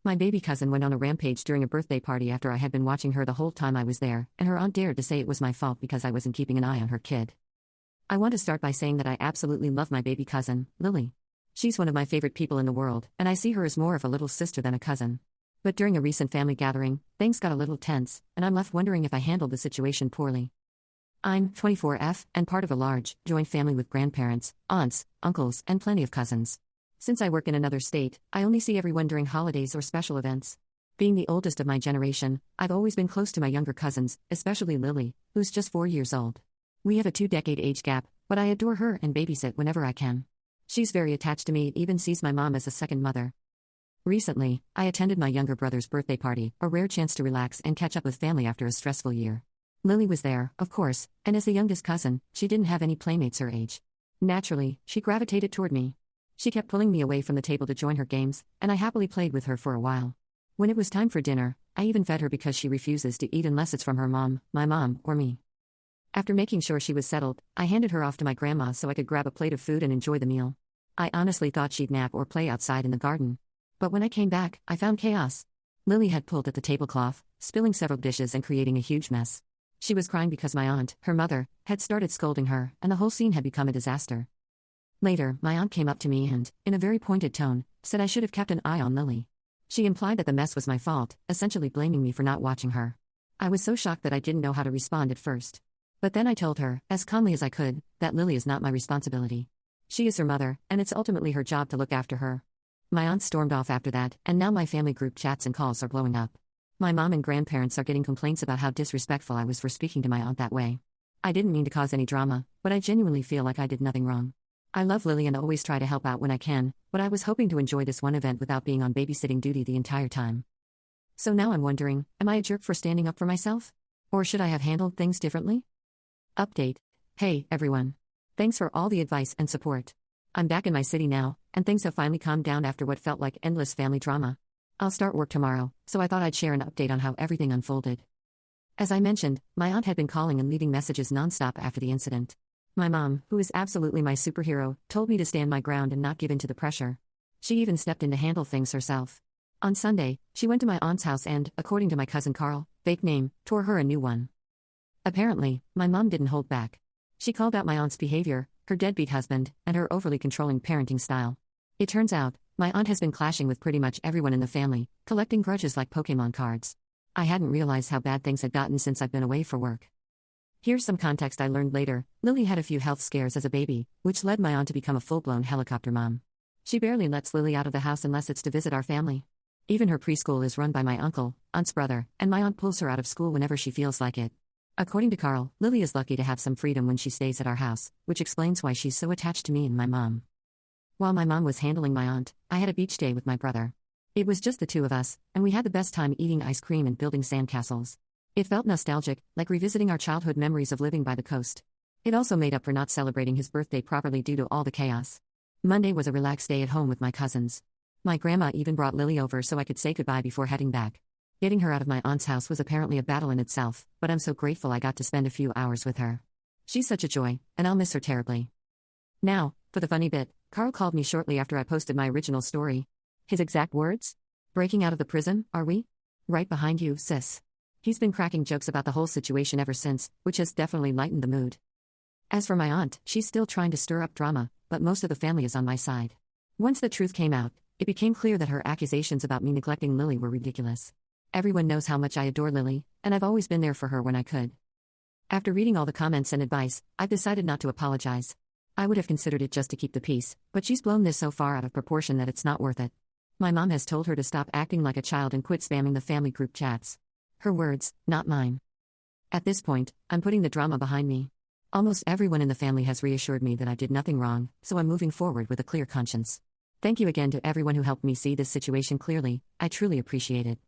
My baby cousin went on a rampage during a birthday party after I had been watching her the whole time I was there, and her aunt dared to say it was my fault because I wasn't keeping an eye on her kid. I want to start by saying that I absolutely love my baby cousin, Lily. She's one of my favorite people in the world, and I see her as more of a little sister than a cousin. But during a recent family gathering, things got a little tense, and I'm left wondering if I handled the situation poorly. I'm 24F and part of a large, joint family with grandparents, aunts, uncles, and plenty of cousins. Since I work in another state, I only see everyone during holidays or special events. Being the oldest of my generation, I've always been close to my younger cousins, especially Lily, who's just 4 years old. We have a 2-decade age gap, but I adore her and babysit whenever I can. She's very attached to me and even sees my mom as a second mother. Recently, I attended my younger brother's birthday party, a rare chance to relax and catch up with family after a stressful year. Lily was there, of course, and as the youngest cousin, she didn't have any playmates her age. Naturally, she gravitated toward me. She kept pulling me away from the table to join her games, and I happily played with her for a while. When it was time for dinner, I even fed her because she refuses to eat unless it's from her mom, my mom, or me. After making sure she was settled, I handed her off to my grandma so I could grab a plate of food and enjoy the meal. I honestly thought she'd nap or play outside in the garden. But when I came back, I found chaos. Lily had pulled at the tablecloth, spilling several dishes and creating a huge mess. She was crying because my aunt, her mother, had started scolding her, and the whole scene had become a disaster. Later, my aunt came up to me and, in a very pointed tone, said I should have kept an eye on Lily. She implied that the mess was my fault, essentially blaming me for not watching her. I was so shocked that I didn't know how to respond at first. But then I told her, as calmly as I could, that Lily is not my responsibility. She is her mother, and it's ultimately her job to look after her. My aunt stormed off after that, and now my family group chats and calls are blowing up. My mom and grandparents are getting complaints about how disrespectful I was for speaking to my aunt that way. I didn't mean to cause any drama, but I genuinely feel like I did nothing wrong. I love Lily and always try to help out when I can, but I was hoping to enjoy this one event without being on babysitting duty the entire time. So now I'm wondering, am I a jerk for standing up for myself? Or should I have handled things differently? Update. Hey, everyone. Thanks for all the advice and support. I'm back in my city now, and things have finally calmed down after what felt like endless family drama. I'll start work tomorrow, so I thought I'd share an update on how everything unfolded. As I mentioned, my aunt had been calling and leaving messages nonstop after the incident. My mom, who is absolutely my superhero, told me to stand my ground and not give in to the pressure. She even stepped in to handle things herself. On Sunday, she went to my aunt's house and, according to my cousin Carl, fake name, tore her a new one. Apparently, my mom didn't hold back. She called out my aunt's behavior, her deadbeat husband, and her overly controlling parenting style. It turns out, my aunt has been clashing with pretty much everyone in the family, collecting grudges like Pokemon cards. I hadn't realized how bad things had gotten since I've been away for work. Here's some context I learned later. Lily had a few health scares as a baby, which led my aunt to become a full-blown helicopter mom. She barely lets Lily out of the house unless it's to visit our family. Even her preschool is run by my uncle, aunt's brother, and my aunt pulls her out of school whenever she feels like it. According to Carl, Lily is lucky to have some freedom when she stays at our house, which explains why she's so attached to me and my mom. While my mom was handling my aunt, I had a beach day with my brother. It was just the two of us, and we had the best time eating ice cream and building sandcastles. It felt nostalgic, like revisiting our childhood memories of living by the coast. It also made up for not celebrating his birthday properly due to all the chaos. Monday was a relaxed day at home with my cousins. My grandma even brought Lily over so I could say goodbye before heading back. Getting her out of my aunt's house was apparently a battle in itself, but I'm so grateful I got to spend a few hours with her. She's such a joy, and I'll miss her terribly. Now, for the funny bit, Carl called me shortly after I posted my original story. His exact words? "Breaking out of the prison, are we? Right behind you, sis." He's been cracking jokes about the whole situation ever since, which has definitely lightened the mood. As for my aunt, she's still trying to stir up drama, but most of the family is on my side. Once the truth came out, it became clear that her accusations about me neglecting Lily were ridiculous. Everyone knows how much I adore Lily, and I've always been there for her when I could. After reading all the comments and advice, I've decided not to apologize. I would have considered it just to keep the peace, but she's blown this so far out of proportion that it's not worth it. My mom has told her to stop acting like a child and quit spamming the family group chats. Her words, not mine. At this point, I'm putting the drama behind me. Almost everyone in the family has reassured me that I did nothing wrong, so I'm moving forward with a clear conscience. Thank you again to everyone who helped me see this situation clearly. I truly appreciate it.